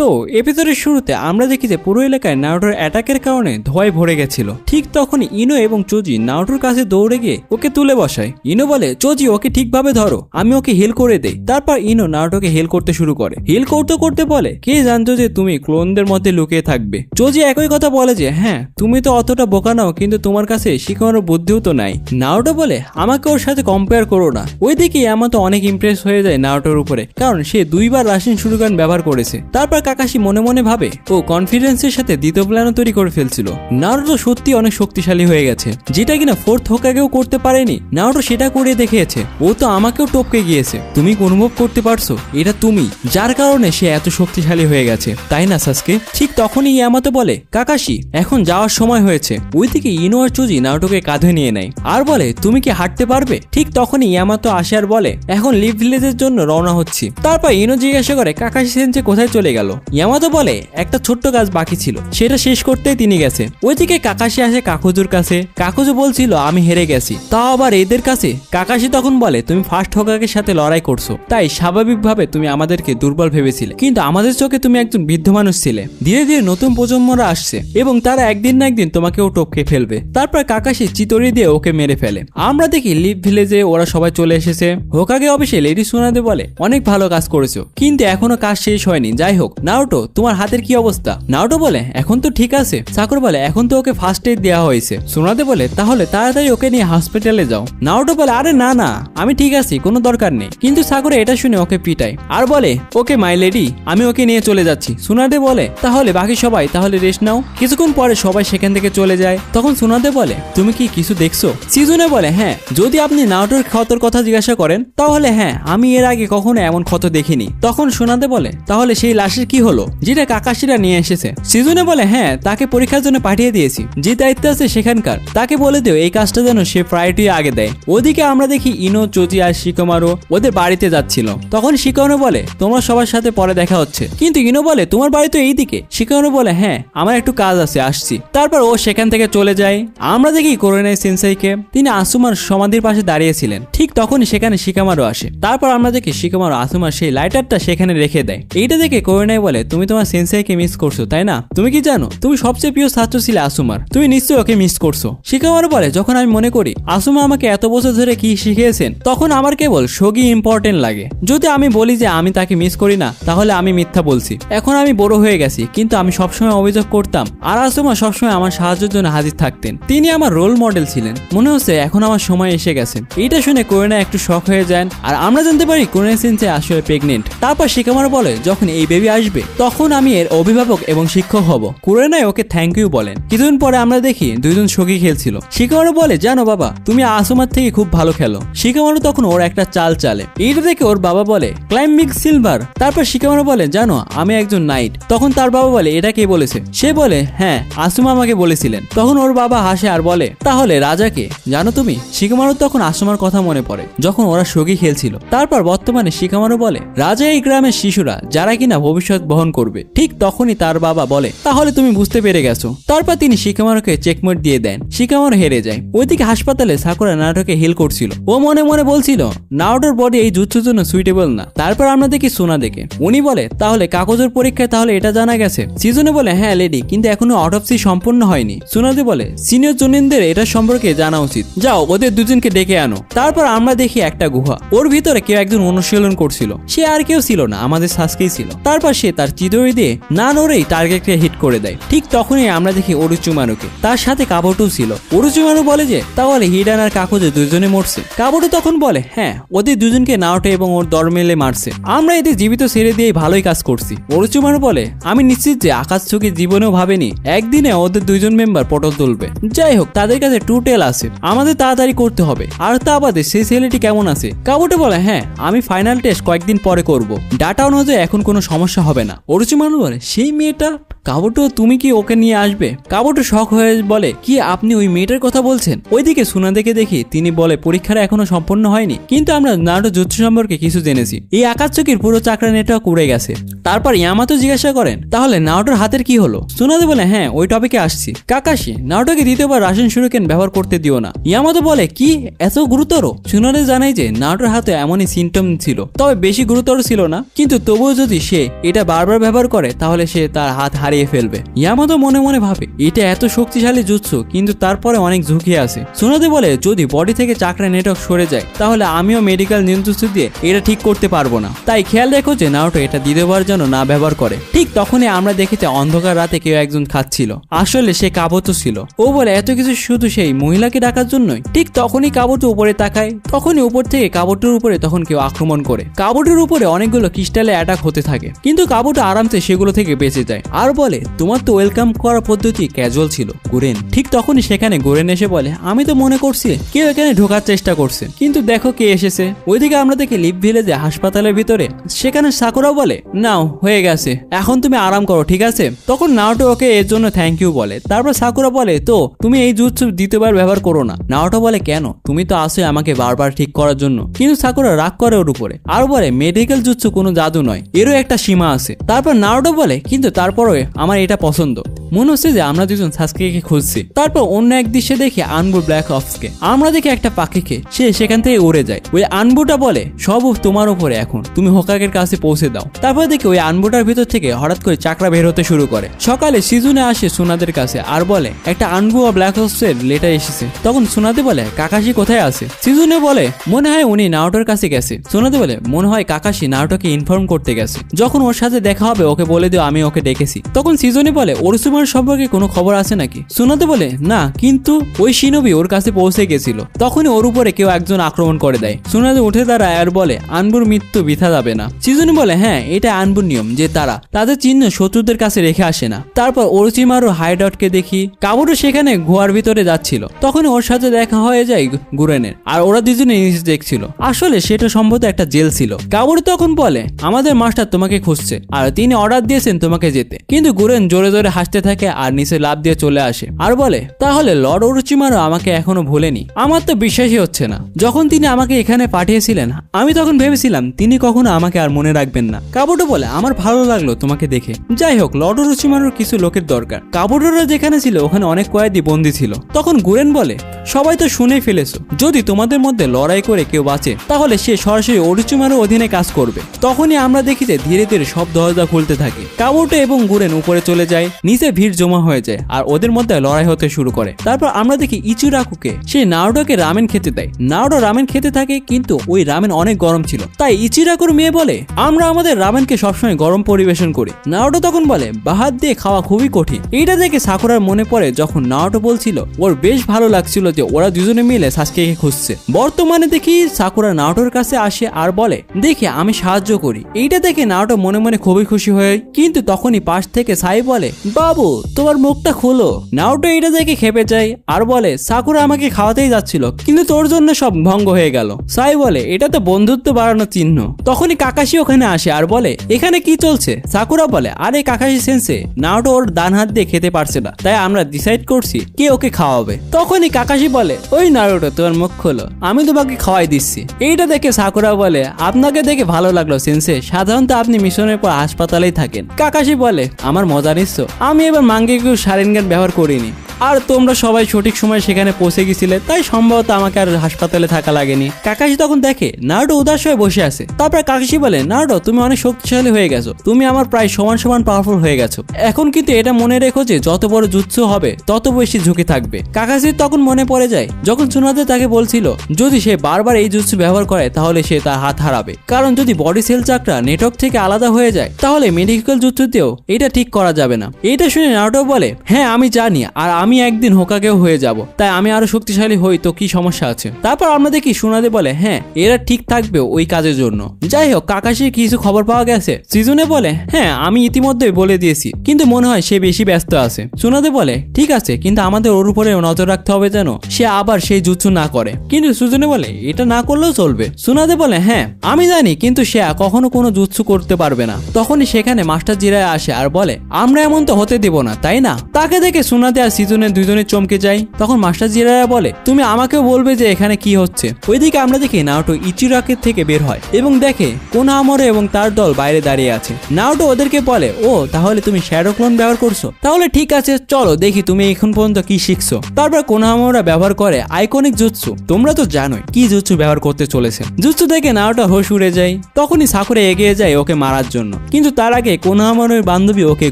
তো এপিসোডের শুরুতে আমরা দেখি যে পুরো এলাকায় নারুটোর অ্যাটাকের কারণে ধোঁয়ায় ভরে গেছিল। ঠিক তখনই ইনো এবং চোজি নারুটোর কাছে দৌড়ে গিয়ে ওকে তুলে বসায়। ইনো বলে, চোজি ওকে ঠিকভাবে ধরো, আমি ওকে হিল করে দেই। তারপর ইনো নারুটোকে হিল করতে শুরু করে। হিল করতে করতে বলে, কে জানতো যে তুমি ক্লোনদের মধ্যে লুকিয়ে থাকবে। চোজি একই কথা বলে যে হ্যাঁ তুমি তো অতটা বোকা নাও, কিন্তু তোমার কাছে শিখানোর বুদ্ধিও তো নাই। নারুটো বলে, আমাকে ওর সাথে কম্পেয়ার করো না। ওইদিকে ইয়ামাতো অনেক ইমপ্রেস হয়ে যায় নারুটোর উপরে, কারণ সে 2বার রাশিয়ান শুরুগান ব্যবহার করেছে। তারপর কাকাশি মনে মনে ভাবে ও কনফিডেন্সের সাথে দ্বিতীয় প্ল্যানও তৈরি করে ফেলছিল। নারুটো সত্যি অনেক শক্তিশালী হয়ে গেছে, যেটা কিনা 4th হোকাগেও করতে পারেনি। নারুটো সেটা করে দেখিয়েছে। ও তো আমাকেও টপকে গিয়েছে। তুমি অনুভব করতে পারছো এটা তুমি, যার কারণে সে এত শক্তিশালী হয়ে গেছে, তাই না সাসকে? ঠিক তখনই ইয়ামাতো বলে, কাকাশি এখন যাওয়ার সময় হয়েছে। ওইদিকে ইনো আর চোজি নারুটোকে কাঁধে নিয়ে নেয় আর বলে, তুমি কি হাঁটতে পারবে? ঠিক তখনই ইয়ামাতো আসে আর বলে, এখন লিভ ভিলেজের জন্য রওনা হচ্ছি। তারপর ইনো জিজ্ঞাসা করে, কাকাশি সেনসে কোথায় চলে গেল? ইয়ামাতো বলে, একটা ছোট্ট কাজ বাকি ছিল, সেটা শেষ করতেই তিনি গেছে। ওইদিকে কাকাশি আসে কাকুজুর কাছে। কাকুজু বলছিল আমি হেরে গেছি, তাও আবার এদের কাছে। কাকাশি তখন বলে, তুমি ফার্স্ট হোকাগের সাথে লড়াই করছো, তাই স্বাভাবিকভাবে তুমি আমাদেরকে দুর্বল ভেবেছিলে, কিন্তু আমাদের চোখে তুমি একজন বৃদ্ধ মানুষ ছিলে। ধীরে ধীরে নতুন প্রজন্মরা আসছে এবং তারা একদিন না একদিন তোমাকেও টপকে ফেলবে। তারপর কাকাশি চিতরি দিয়ে ওকে মেরে ফেলে। আমরা দেখি লিভ ভিলেজে ওরা সবাই চলে এসেছে। হোকাগে অফিসে লেডি সুনাদে বলে, অনেক ভালো কাজ করেছো, কিন্তু এখনো কাজ শেষ হয়নি। যাই হোক, নারুটো তোমার হাতের কি অবস্থা? নারুটো বলে, এখন তো ঠিক আছে। সাকুরা বলে, এখন তো ওকে ফার্স্ট এইড দেওয়া হয়েছে। সুনাদে বলে, তাহলে তাড়াতাড়ি ওকে নিয়ে হসপিটালে যাও। নারুটো বলে, আরে না না, আমি ঠিক আছি, কোনো দরকার নেই। কিন্তু সাকুরা এটা শুনে ওকে পিটায় আর বলে, ওকে মাই লেডি, আমি ওকে নিয়ে চলে যাচ্ছি। সুনাদে বলে, তাহলে বাকি সবাই তাহলে রেস্ট নাও। কিছুক্ষণ পরে সবাই সেখান থেকে চলে যায়। তখন সুনাদে বলে, তুমি কি কিছু দেখছো? সিজুনে বলে, হ্যাঁ, যদি আপনি নারুটোর ক্ষতর কথা জিজ্ঞাসা করেন তাহলে হ্যাঁ, আমি এর আগে কখনো এমন ক্ষত দেখিনি। তখন সুনাদে বলে, তাহলে সেই লাশের কি হলো যেটা কাকাশিরা নিয়ে এসেছে? সিজুনে বলে, হ্যাঁ, তাকে পরীক্ষার জন্য পাঠিয়ে দিয়েছি। যে দায়িত্ব আছে সেখানকার তাকে বলে দিও এই কাজটা যেন সে প্রায়োরিটি আগে দেয়। ওদিকে আমরা দেখি ইনো, চোজি আর শিকোমারু ওদের বাড়িতে যাচ্ছিল। তখন শিকোমারু বলে, তোমরা সবার সাথে পরে দেখা হচ্ছে। কিন্তু ইনো বলে, তোমার বাড়ি তো এইদিকে। শিকোমারু বলে, হ্যাঁ, আমার একটু কাজ আছে, আসছি। তারপর ও সেখান থেকে চলে যায়। আমরা দেখি কোরোনাই সেন্সাইকে, তিনি আসুমার সমাধির পাশে দাঁড়িয়েছিলেন। ঠিক তখনই সেখানে শিকামারু আসে। তারপর আমরা দেখি শিকামারু আসুমার সেই লাইটারটা সেখানে রেখে দেয়। এইটা দেখে কোরোনাই বলে, তুমি তোমার সেন্সাইকে মিস করছো তাই না? তুমি কি জানো তুমি সবচেয়ে প্রিয় ছাত্র ছিলে আসুমার, তুমি নিশ্চয়ই ওকে মিস করছো। শিকামারু বলে, যখন আমি মনে করি আসুমা আমাকে এত বছর ধরে কি শিখিয়েছেন, তখন আমার কেবল শোগি ইম্পর্টেন্ট লাগে। যদি আমি বলি যে আমি তাকে মিস করি না, তাহলে আমি মিথ্যা বলছি। এখন আমি বড় হয়ে গেছি, কিন্তু আমি সবসময় অভিযোগ করতাম আর আসুমা সবসময় আমার সাহায্যের জন্য হাজির থাকতেন। তিনি আমার রোল মডেল ছিলেন। মনে হচ্ছে এখন আমার সময় এসে গেছে। এইটা শুনে কোরেনা একটু শক হয়ে যান আর আমরা জানতে পারি কোরেনা সেন্সেই আসলে প্রেগনেন্ট। তারপর শিকামারু বলে, যখন এই বেবি আসবে তখন আমি এর অভিভাবক এবং শিক্ষক হব। কোরেনাই ওকে থ্যাংক ইউ বলেন। কিছুদিন পরে আমরা দেখি দুইজন সখী খেলছিল। শিকামারু বলে, জানো বাবা, তুমি আসুমার থেকে খুব ভালো খেলো। শিকামারু তখন ওর একটা চাল চালে। এইটা দেখে ওর বাবা বলে, ক্লাইম্বিং সিলভার। তারপর শিকামারু বলে, জানো আমি একজন নাইট। তখন তার বাবা বলে, এটা কে বলেছে? সে বলে, হ্যাঁ, আসুমা আমাকে বলেছিলেন। তখন ওর বাবা হাসে আর বলে, তাহলে রাজাকে জানো তুমি? শিকামারু তখন আসুমার কথা মনে পড়ে যখন ওরা সখী খেলছিল। তারপর বর্তমানে শিকামারু বলে, রাজা এই গ্রামের শিশুরা যারা কিনা ভবিষ্যৎ বহন করবে। ঠিক তখনই তার বাবা বলে, তাহলে তুমি বুঝতে পেরে গেছো। তারপর তিনি শিকামারুকে চেকমেট দিয়ে দেন। শিকামারু হেরে যায়। ওইদিকে হাসপাতালে সাকুরা নারুটোকে হিল করছিল। ও মনে মনে বলছিল নারুটোর বডি এই জুৎসুর জন্য সুইটেবল না। তারপর আমরা দেখি সোনা দেখে উনি বলে, তাহলে কাগজের পরীক্ষায় তাহলে এটা জানা গেছে? সিজনে বলে, হ্যাঁ লেডি, কিন্তু এখনো অটোপসি সম্পূর্ণ হয়নি। সোনাদি বলে, সিনিয়র জুনিয়রদের এটা সম্পর্কে জানা উচিত, যাও ওদের দুজনকে ডেকে আনো। তারপর আমরা দেখি একটা গুহা, ওর ভিতরে কেউ একজন অনুশীলন করছিল। সে আর কেউ ছিল না, আমাদের সাসকেই ছিল। তারপর সে তার চিদরি দিয়ে না নড়েই টার্গেটকে হিট করে দেয়। ঠিক তখনই আমরা দেখি ওরুচুমারুকে, তার সাথে কাবুটো ছিল। ওরুচুমারু বলে যে তাহলে হিডান আর কাকুজে দুজনে মরছে। কাবুটো তখন বলে, হ্যাঁ, ওদের দুজনকে নারুটো এবং ওর দর মেলে মারছে। আমরা এদের জীবিত ছেড়ে দিয়ে ভালোই কাজ করছি। ওরুচুমারু বলে, আমি নিশ্চিত যে আকাশচুকি জীবনেও ভাবেনি একদিনে ওদের দুইজন মেম্বার পটল তুলবে। যাই হোক, তাদের কাছে টু টেল আছে, আমাদের তাড়াতাড়ি করতে হবে। আর তা বাদে সেই ছেলেটি কেমন আছে? কাবুটো বলে, হ্যাঁ, আমি ফাইনাল টেস্ট কয়েকদিন পরে করব, ডাটা অনুযায়ী এখন কোনো সমস্যা হবে না। ওরুচুমারু বলে, সেই মেয়েটা কাবুটো তুমি কি ওকে নিয়ে আসবে? কাবুটো শক হয়ে বলে, কি আপনি ওই মেয়েটার কথা বলছেন? ওইদিকে সুনাদেকে দেখি তিনি বলে, পরীক্ষা এখনো সম্পূর্ণ হয়নি, কিন্তু আমরা নারুটো জুৎসু সম্পর্কে কিছু জেনেছি। এই আকাতসুকির পুরো চাকরা নেটওয়ার্ক উড়ে গেছে। তারপর ইয়ামাতো জিজ্ঞাসা করেন, তাহলে নারুটোর হাতের কি হলো? সুনাদে বলে, হ্যাঁ ওই টপিকে আসছি। কাকাশি, নারুটোকে দ্বিতীয়বার রাশিয়ান শুরিকেন ব্যবহার করতে দিও না। ইয়ামাতো বলে, কি এত গুরুতর? সুনাদে জানাই যে নারুটোর হাতে এমনই সিমটম ছিল, তবে বেশি গুরুতর ছিল না, কিন্তু তবুও যদি সে এটা বারবার ব্যবহার করে তাহলে সে তার হাত হারিয়ে ফেলবে। ইয়ামাতো মনে মনে ভাবে, এটা এত শক্তিশালী জুৎসু, কিন্তু তারপরে অনেক ঝুঁকি আছে। সুনাদে বলে, যদি বডি থেকে চাকরা নেটওয়ার্ক সরে যায় তাহলে আমিও মেডিকেল নিয়ন্ত্রণ দিয়ে এটা ঠিক করতে পারবো না, তাই খেয়াল রেখো যে নারুটো এটা দ্বিতীয়বার যেন না ব্যবহার করে। ঠিক তখনই আমরা দেখেছি অন্ধকার রাতে কেউ একজন খাচ্ছিল, আসলে সে কাবুতো ছিল। ও বলে, এত কিছু শুধু সেই মহিলাকে ডাকার জন্যই। ঠিক তখনই কাবুতো উপরে তাকায়, তখনই উপর থেকে কাবুটোর উপরে তখন কেউ আক্রমণ করে। কাবুটোর উপরে অনেকগুলো ক্রিস্টালে অ্যাটাক হতে থাকে, কিন্তু কাবুটো আরামসে সেগুলো থেকে বেঁচে যায় আর বলে, তোমার তো ওয়েলকাম করার পদ্ধতি ক্যাজুয়াল ছিল গুরেন। ঠিক তখনই সেখানে গুরেন এসে বলে, আমি তো মনে করছি কেউ এখানে ঢোকার চেষ্টা করছে, কিন্তু দেখো কে এসেছে। ওইদিকে আমরা দেখি লিপ ভিলেজে হাসপাতালের ভিতরে, সেখানে সাকুরা বলে, নাও হয়ে গেছে, এখন তুমি আরাম করো, ঠিক আছে? তখন নারুটো ওকে এর জন্য থ্যাংক ইউ বলে। তারপর সাকুরা বলে, তো তুমি এই জুৎসু দ্বিতীয়বার ব্যবহার করো না। নারুটো বলে, কেন? তুমি তো আসোই আমাকে বারবার ঠিক করার জন্য। কিন্তু সাকুরা রাগ করে ওর উপরে আর বলে, মেডিকেল জুৎসু কোনো জাদু নয়, এরও একটা সীমা আছে। তারপর নারুটো বলে, কিন্তু তারপরে আমার এটা পছন্দ, মনে হচ্ছে যে আমরা দুজন সাসকেকে খুঁজছি। তারপর অন্য এক দৃশ্যে দেখি আনবু ব্ল্যাক অপসকে। আমরা দেখি একটা পাখিকে, সে সেখান থেকে উড়ে যায়। ওই আনবুটা বলে, সব তোমার উপরে, এখন তুমি হোকাগের কাছে পৌঁছে দাও। তারপর দেখি ওই আনবুটার ভিতর থেকে হঠাৎ করে চাকরা বের হতে শুরু করে। সকালে সিজুনে আসে সুনাদের কাছে আর বলে, একটা আনবু ও ব্ল্যাক অপসের লেটার এসেছে। তখন সুনাদে বলে, কাকাশি কোথায় আছে? সিজুনে বলে, মনে হয় উনি নারুটোর কাছে গেছে। সুনাদে বলে, মনে হয় কাকাশি নারুটোকে ইনফর্ম করতে গেছে, যখন ওর সাথে দেখা হবে ওকে বলে দিও আমি ওকে ডেকেছি। তখন সিজনে বলে, ওরসুমার সম্পর্কে কোনো খবর আছে নাকি? সুনাদে বলে, না, কিন্তু ওই শিনোবি ওর কাছে পৌঁছে গেছিল, তখনই ওর উপরে কেউ একজন আক্রমণ করে দেয়। সুনাদে উঠে দাঁড়ায় আর বলে, আনবুর মৃত্যু বৃথা যাবে না। সিজনে বলে, হ্যাঁ এটা আনবুর নিয়ম যে তারা তাদের চিহ্ন শত্রুদের কাছে রেখে আসে না। তারপর ওরচিমারু হাইডআউটকে দেখি, কাবুটো সেখানে গুহার ভিতরে যাচ্ছিল, তখন ওর সাথে দেখা হয়ে যায় গুরেনের, আর ওরা দুজনে নিচে দেখছিল। আসলে সেটা সম্ভবত একটা জেল ছিল। কাবুটো তখন বলে, আমাদের মাস্টার তোমাকে খুঁজছে আর তিনি অর্ডার দিয়েছেন তোমাকে যেতে। কিন্তু গুরেন জোরে জোরে হাসতে থাকে আর নিচে লাফ দিয়ে চলে আসে আর বলে, তাহলে লর্ড ওরচিমারু আমাকে এখনো ভোলেনি? আমার তো বিশ্বাসই হচ্ছে না। যখন তিনি আমাকে এখানে পাঠিয়েছিলেন আমি তখন ভেবেছিলাম তিনি কখনো আমাকে আর মনে রাখবেন না। কাবুটো বলে, আমার ভালো লাগলো তোমাকে দেখে। যাই হোক, লর্ড ওরচিমারুর কিছু লোকের দরকার। কাবুটোরা যেখানে ছিল ওখানে অনেক কয়েদি বন্দী ছিল। তখন গুরেন বলে, সবাই তো শুনেই ফেলেছো, যদি তোমাদের মধ্যে লড়াই করে কেউ বাঁচে তাহলে সে সরাসরি ওরচিমারুর অধীনে কাজ করবে। তখনই আমরা দেখি যে ধীরে ধীরে সব দরজা খুলতে থাকে। কাবুটো এবং গুরেন উপরে চলে যায়, নিচে ভিড় জমা হয়ে যায় আর ওদের মধ্যে লড়াই হতে শুরু করে। তারপর আমরা দেখি ইচিরাকুকে, সে নারুটোকে রামেন খেতে দেয়। নারুটো রামেন খেতে থাকে, কিন্তু ওই রামেন অনেক গরম ছিল, তাই ইচিরাকুর মেয়ে বলে, আমরা আমাদের রামেনকে সবসময় গরম পরিবেশন করি। নারুটো তখন বলে, বাহাত দিয়ে খাওয়া খুবই কঠিন। এইটা দেখে সাকুরার মনে পড়ে যখন নারুটো বলছিল ওর বেশ ভালো লাগছিল যে ওরা দুজনে মিলে সাসকেকে খুঁজছে। বর্তমানে দেখি সাকুরা নারুটোর কাছে আসে আর বলে, দেখে আমি সাহায্য করি। এইটা দেখে নারুটো মনে মনে খুবই খুশি হয়, কিন্তু তখনই পাশ থেকে সাই বলে, বাবু তোমার মুখটা খোলো। নারুটো এইটা দেখে খেপে যায় আর বলে, সাকুরা আমাকে খাওয়াতেই যাচ্ছিল, কিন্তু তোর জন্য সব ভঙ্গ হয়ে গেল। সাই বলে, এটা তো বন্ধুত্ব বাড়ানোর চিহ্ন। তখনই কাকাশি ওখানে আসে আর বলে, এখানে কি চলছে? সাকুরা বলে, আরে কাকাশি সেন্সে, নারুটো ওর ডান হাত দিয়ে খেতে পারছে না, তাই আমরা ডিসাইড করছি কে ওকে খাওয়াবে। তখনই কাকাশি বলে, ওই নারুটো তোমার মুখ খোলো, আমি তোমাকে খাওয়াই দিচ্ছি। এইটা দেখে সাকুরা বলে, আপনাকে দেখে ভালো লাগলো সেন্সে, সাধারণত আপনি মিশনের পর হাসপাতালেই থাকেন। কাকাশি বলে, আমার মজা নিচ্ছ? আমি এবার মাঙ্গেকিউ শারিনগান ব্যবহার করিনি, আর তোমরা সবাই সঠিক সময় সেখানে পৌঁছে গেছিলে, তাই সম্ভবত আমাকে আর হাসপাতালে থাকা লাগেনি। কাকাশি তখন দেখে নারুটো উদাস হয়ে বসে আছে। তারপর কাকাশি বলে, নারুটো তুমি অনেক শক্তিশালী হয়ে গেছো, তুমি আমার প্রায় সমান সমান পাওয়ারফুল হয়ে গেছো। এখন কিন্তু এটা মনে রেখো যে যত বড় জুৎসু হবে তত বেশি ঝুঁকি থাকবে। কাকাশির তখন মনে পড়ে যায় যখন সুনাদে তাকে বলছিল যদি সে বারবার এই জুৎসু ব্যবহার করে তাহলে সে তার হাত হারাবে, কারণ যদি বডি সেল চাকরা নেটওয়ার্ক থেকে আলাদা হয়ে যায় তাহলে মেডিকেল জুৎসুতেও এটা ঠিক করা যাবে না। এটা শুনে নারুটো বলে, হ্যাঁ আমি জানি, আর আমি আমি একদিন হোকাগেও হয়ে যাব, তাই আমি আরো শক্তিশালী হই, তো কি সমস্যা আছে? তারপর আমরা দেখি সুনাদে বলে হ্যাঁ এরা ঠিক থাকবে ওই কাজের জন্য। যাই হোক কাকাশির কিছু খবর পাওয়া গেছে। সিজুনে বলে হ্যাঁ আমি ইতিমধ্যেই বলে দিয়েছি, কিন্তু মনে হয় সে বেশি ব্যস্ত আছে। সুনাদে বলে ঠিক আছে, কিন্তু আমাদের ওর উপরে নজর রাখতে হবে যেন সে আবার সেই জুৎসু না করে। কিন্তু সুজুনে বলে এটা না করলেও চলবে। সুনাদে বলে হ্যাঁ আমি জানি, কিন্তু সে কখনো কোনো জুৎসু করতে পারবে না। তখনই সেখানে মাস্টার জিরায় আসে আর বলে আমরা এমন তো হতে দেব না, তাই না? তাকে দেখে সুনাদে আর সিজুনে দুজনে চমকে যায়। তখন মাস্টার জিরায়া বলে তুমি আমাকেও বলবে যে এখানে কি হচ্ছে। ওইদিকে আমরা দেখি নাওটো ইচিরাকের থেকে বের হয় এবং দেখে কোনাহামোরে এবং তার দল বাইরে দাঁড়িয়ে আছে। নাওটো ওদেরকে বলে ও তাহলে তুমি শ্যাডো ক্লোন ব্যবহার করছো, তাহলে ঠিক আছে চলো দেখি তুমি এখন পর্যন্ত কি শিখছো। তারপর কোনাহামোরা ব্যবহার করে আইকনিক জুৎসু। তোমরা তো জানোই কি জুৎসু ব্যবহার করতে চলেছে। জুৎসু দেখে নাওটো হোশ উড়ে যায়। তখনই সাকুরা এগিয়ে যায় ওকে মারার জন্য, কিন্তু তার আগে কোনাহামোরের বান্ধবী ওকে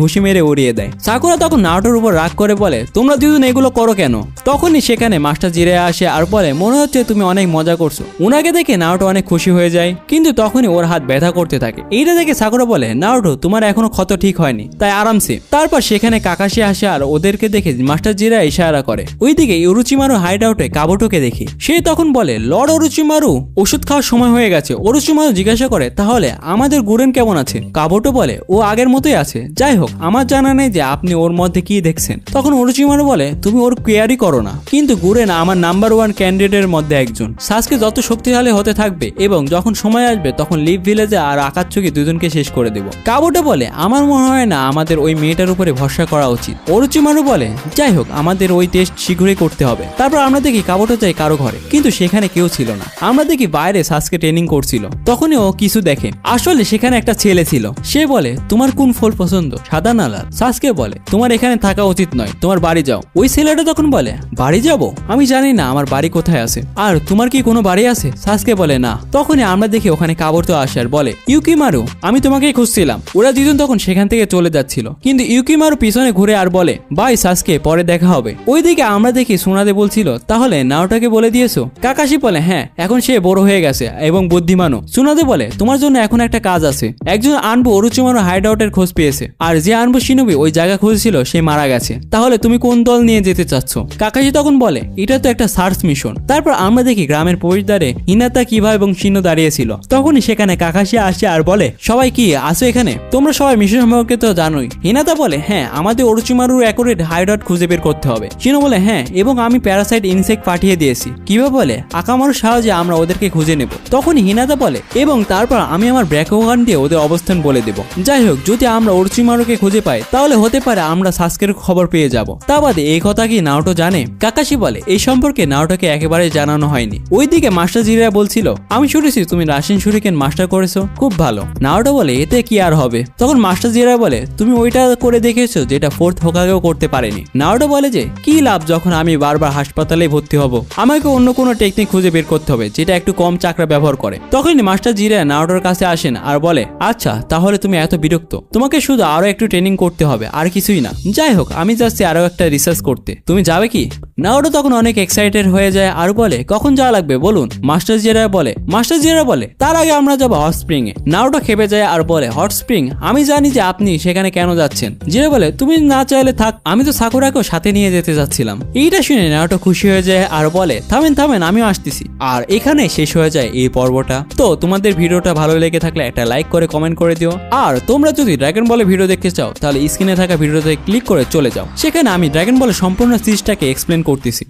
ঘুষি মেরে উড়িয়ে দেয়। সাকুরা তখন নাওটোর উপর রাগ করে বলে তোমরা দুজন এগুলো করো কেন? তখনই সেখানে মাস্টার জিরে আসে আর বলে মনে হচ্ছে তুমি অনেক মজা করছো। উনাকে দেখে নাওটো অনেক খুশি হয়ে যায়, কিন্তু তখনই ওর হাত ব্যথা করতে থাকে। এইটা দেখে সাকুরা বলে নাওটো তোমার এখনো ক্ষত ঠিক হয়নি, তাই আরামসে। তারপর সেখানে কাকাশি আসে আর ওদেরকে দেখে মাস্টার জিরা ইশারা করে। ওইদিকে ওরোচিমারু হাইড আউটে কাবুটোকে দেখে। সে তখন বলে লর্ড ওরোচিমারু ওষুধ খাওয়ার সময় হয়ে গেছে। ওরোচিমারু জিজ্ঞাসা করে তাহলে আমাদের গুরেন কেমন আছে? কাবুটো বলে ও আগের মতোই আছে। যাই হোক আমার জানা নেই যে আপনি ওর মধ্যে কি দেখছেন। তখন ওরোচিমারু বলে তুমি ওর কেয়ারই করো না, কিন্তু গুরেন আমার নাম্বার 1 ক্যান্ডিডেটের মধ্যে একজন। সাসকে যত শক্তিশালী হতে থাকবে এবং যখন সময় আসবে তখন লিভ ভিলেজে আর আকাতচুকি দুজনকে শেষ করে দেব। কাবুটো বলে আমার মনে হয় না আমাদের ওই মেয়েটার উপরে ভরসা করা উচিত। ওরোচিমারু বলে যাই হোক আমাদের ওই টেস্ট শীঘ্রই করতে হবে। তারপর আমরা দেখি কাবুটো যায় কারো ঘরে, কিন্তু সেখানে কেউ ছিল না। আমরা দেখি বাইরে সাসকে ট্রেনিং করছিল। তখনই ও কিছু দেখে, আসলে সেখানে একটা ছেলে ছিল। সে বলে তোমার কোন ফুল পছন্দ, সাদা না লাল? সাসকে বলে তোমার এখানে থাকা উচিত নয়, তোমার বাড়ি যাও। ওই ছেলেটা তখন বলে বাড়ি যাব? আমি জানি না আমার বাড়ি কোথায় আছে, আর তোমার কি কোনো বাড়ি আছে? সাসকে বলে না। তখনই আমরা দেখি ওখানে কাবুটো আসে আর বলে ইউকিমারু আমি তোমাকেই খুঁজছিলাম। ওরা দুজন তখন সেখান থেকে চলে যাচ্ছিল, কিন্তু ইউকিমারু পিছনে ঘুরে আর বলে বাই সাসকে, পরে দেখা হবে। ওইদিকে আমরা দেখি সুনাদে বলছিল তাহলে নাওটাকে বলে দিয়েছো? কাকাশি বলে হ্যাঁ এখন সে বড় হয়ে গেছে এবং বুদ্ধিমানও। সুনাদে বলে তোমার জন্য এখন একটা কাজ আছে। একজন আনবু ওরোচিমারু হাইড আউটের খোঁজ পেয়েছে, আর যে আনবু শিনোবি ওই জায়গা খুঁজছিল সে মারা গেছে। তাহলে তুমি কোন দল নিয়ে যেতে চাচ্ছ? কাকাশি তখন বলে এটা তো একটা সার্চ মিশন। তারপর আমরা দেখি গ্রামের প্রবেশদ্বারে হিনাতা কিভা এবং শিনো দাঁড়িয়েছিল। তখনই সেখানে কাকাশি আসে আর বলে সবাই কি আসো এখানে? তোমরা সবাই মিশন সম্পর্কে তো জানোই। হিনাতা বলে হ্যাঁ আমাদের ওরোচিমারুর অ্যাকুরেট হাইড আউট খুঁজে বের করতে হবে। শিনো বলে হ্যাঁ এবং আমি প্যারাসাইট ইনসেক্ট পাঠিয়ে দিয়েছি। কিভা বলে আকামারুর সাহায্যে আমরা ওদেরকে খুঁজে নেব। তখনই হিনাতা বলে এবং তারপর আমি আমার ব্যাকওয়ান দিয়ে ওদের অবস্থান বলে দেব। যাই হোক যদি আমরা ওরোচিমারুকে খুঁজে পাই তাহলে হতে পারে আমরা সাসকের খবর পেয়ে যাব। তা বাদে এই কথা কি নাওটো জানে? কাকাশি বলে এই সম্পর্কে নাওটোকে একেবারে জানানো হয়নি। ওইদিকে মাস্টার জিরা বলছিল আমি শুনেছি তুমি রাশিয়ান শুরিকেন মাস্টার করেছো, খুব ভালো। নাওটো বলে এতে কি আর হবে? তখন মাস্টার জিরা বলে তুমি ওইটা করে দেখেছো যেটা 4th হোকাগেও করতে পারেনি। নাওটো বলে যে কি লাভ যখন আমি বারবার হাসপাতালে ভর্তি হব, আমাকে অন্য কোনো টেকনিক খুঁজে বের করতে হবে যেটা একটু কম চাকরা ব্যবহার করে। তখনই মাস্টার জিরা নাওটোর কাছে আসেন আর বলে আচ্ছা তাহলে তুমি এত বিরক্ত, তোমাকে শুধু আরো একটু ট্রেনিং করতে হবে আর কিছুই না। যাই হোক আমি যাচ্ছি আরো একটা রিসার্চ করতে, তুমি যাবে কি? নাওটো তখন অনেক এক্সাইটেড হয়ে যায় আর বলে কখন যাওয়া লাগবে বলুন। মাস্টার জিরা বলে তার আগে আমরা যাবো হট স্প্রিং এ। নাওটো খেপে যায় আর বলে হট স্প্রিং? আমি জানি যে আপনি সেখানে কেন যাচ্ছেন। জিরা বলে তুমি না চাইলে থাক, আমি তো সাকুরাকেও সাথে নিয়ে যেতে যাচ্ছিলাম। এইটা শুনে নাওটো খুশি হয়ে যায় আর বলে থামেন আমিও আসতেছি। আর এখানে শেষ হয়ে যায় এই পর্বটা। তো তোমাদের ভিডিওটা ভালো লেগে থাকলে একটা লাইক করে কমেন্ট করে দিও। আর তোমরা যদি ড্রাগন বলের ভিডিও দেখতে চাও তাহলে স্ক্রিনে থাকা ভিডিওতে ক্লিক করে চলে যাও, সেখানে আমি ড্রাগন বলের সম্পূর্ণ সিরিজটাকে এক্সপ্লেন করতেছি।